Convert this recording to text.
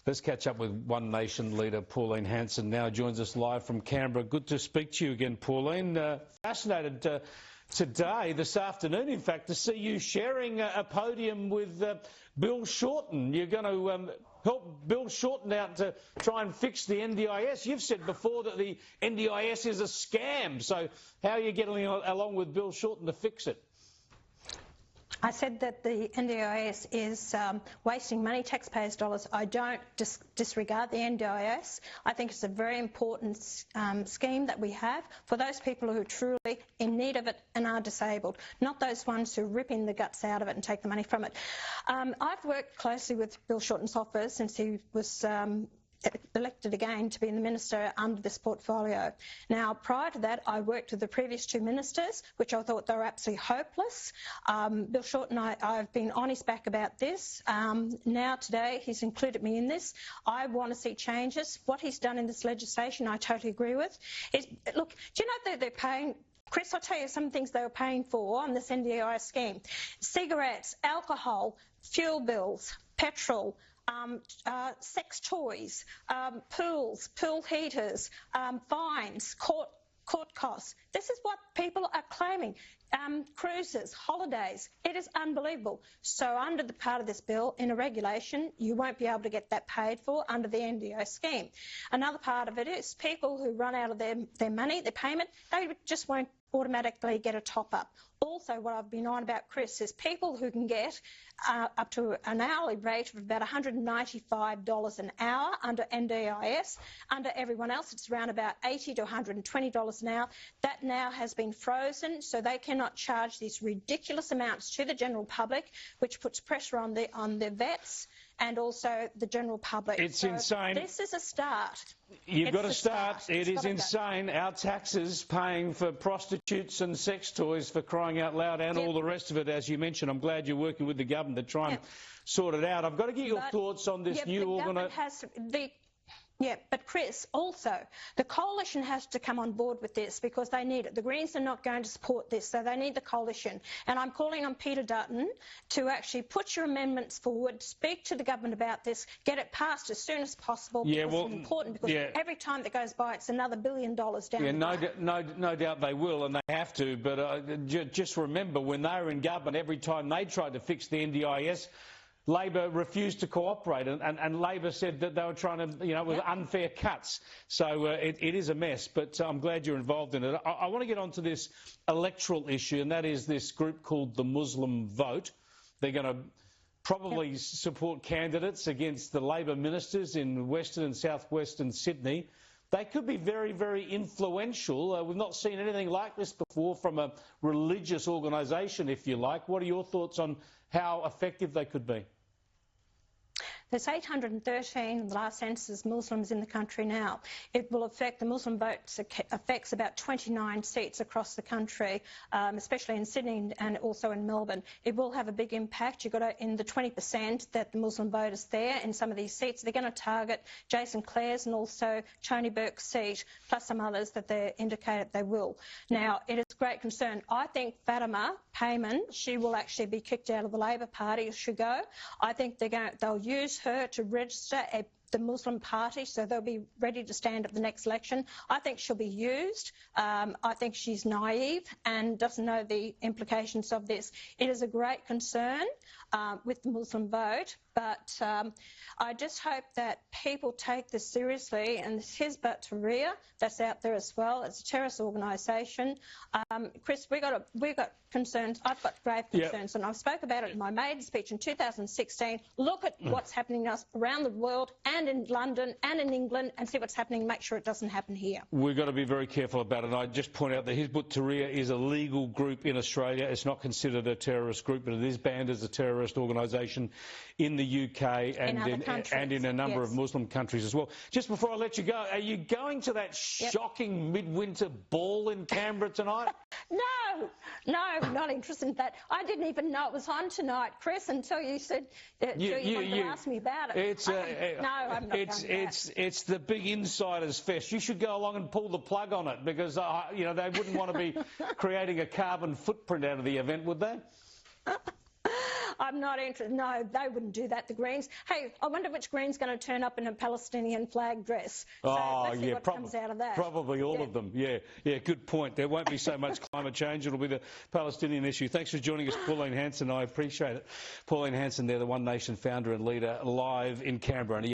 Let's catch up with One Nation leader Pauline Hanson now joins us live from Canberra. Good to speak to you again, Pauline. Fascinated today, this afternoon, in fact, to see you sharing a podium with Bill Shorten. You're going to help Bill Shorten out to try and fix the NDIS. You've said before that the NDIS is a scam. So how are you getting along with Bill Shorten to fix it? I said that the NDIS is wasting money, taxpayers' dollars. I don't disregard the NDIS. I think it's a very important scheme that we have for those people who are truly in need of it and are disabled, not those ones who rip in the guts out of it and take the money from it. I've worked closely with Bill Shorten's office since he was elected again to be the minister under this portfolio. Now, prior to that, I worked with the previous two ministers, which I thought they were absolutely hopeless. Bill Shorten, I've been on his back about this. Now, today, he's included me in this. I want to see changes. What he's done in this legislation, I totally agree with. Look, do you know that they're paying... Chris, I'll tell you some things they were paying for on this NDIS scheme. Cigarettes, alcohol, fuel bills, petrol, sex toys, pools, pool heaters, fines, court costs. This is what people are claiming. Cruises, holidays, it is unbelievable. So under the part of this bill, in a regulation, you won't be able to get that paid for under the NDIS scheme. Another part of it is people who run out of their money, their payment, they just won't automatically get a top-up. Also, what I've been on about, Chris, is people who can get up to an hourly rate of about $195 an hour under NDIS. Under everyone else, it's around about $80 to $120 an hour. That now has been frozen, so they cannot charge these ridiculous amounts to the general public, which puts pressure on the vets and also the general public. It's insane. This is a start. You've got to start. It is insane. Our taxes paying for prostitutes and sex toys, for crying out loud, and all the rest of it, as you mentioned. I'm glad you're working with the government to try and sort it out. I've got to get your thoughts on this new organisation. Yeah, but Chris, also, the coalition has to come on board with this because they need it. The Greens are not going to support this, so they need the coalition. And I'm calling on Peter Dutton to actually put your amendments forward, speak to the government about this, get it passed as soon as possible. Yeah, because it's important, because every time that goes by, it's another $1 billion down the line. No doubt they will, and they have to. But just remember, when they were in government, every time they tried to fix the NDIS, Labor refused to cooperate, and Labor said that they were trying to, with unfair cuts. So it is a mess, but I'm glad you're involved in it. I want to get on to this electoral issue, and that is this group called the Muslim Vote. They're going to probably support candidates against the Labor ministers in Western and Southwestern Sydney. They could be very, very influential. We've not seen anything like this before from a religious organisation, if you like. What are your thoughts on how effective they could be? There's 813 in the last census Muslims in the country now. It will affect, the Muslim vote affects about 29 seats across the country, especially in Sydney and also in Melbourne. It will have a big impact. You've got in the 20% that the Muslim vote is there in some of these seats. They're going to target Jason Clare's and also Tony Burke's seat, plus some others that they indicated they will. Now, it is great concern. I think Fatima Payman, she will actually be kicked out of the Labor Party, should go. I think they'll use her to register the Muslim party, so they'll be ready to stand at the next election. I think she'll be used. I think she's naive and doesn't know the implications of this. It is a great concern with the Muslim vote, but I just hope that people take this seriously. And Hizb ut-Tahrir, that's out there as well. It's a terrorist organisation. Chris, we've got concerns. I've got grave concerns, and I spoke about it in my maiden speech in 2016. Look at what's happening to us around the world and in London and in England, and see what's happening. Make sure it doesn't happen here. We've got to be very careful about it. And I just point out that Hizb ut-Tahrir is a legal group in Australia. It's not considered a terrorist group, but it is banned as a terrorist organisation in the UK and in a number of Muslim countries as well. Just before I let you go, are you going to that shocking midwinter ball in Canberra tonight? No, I'm not interested in that. I didn't even know it was on tonight, Chris, until you said you wanted to ask me about it. No, I'm not going to that. It's the big insiders fest. You should go along and pull the plug on it, because they wouldn't want to be creating a carbon footprint out of the event, would they? I'm not interested. No, they wouldn't do that, the Greens. Hey, I wonder which Green's going to turn up in a Palestinian flag dress. So let's see what comes out of that. Probably all of them, yeah. Yeah, good point. There won't be so much climate change. It'll be the Palestinian issue. Thanks for joining us, Pauline Hanson. I appreciate it. Pauline Hanson there, the One Nation founder and leader, live in Canberra.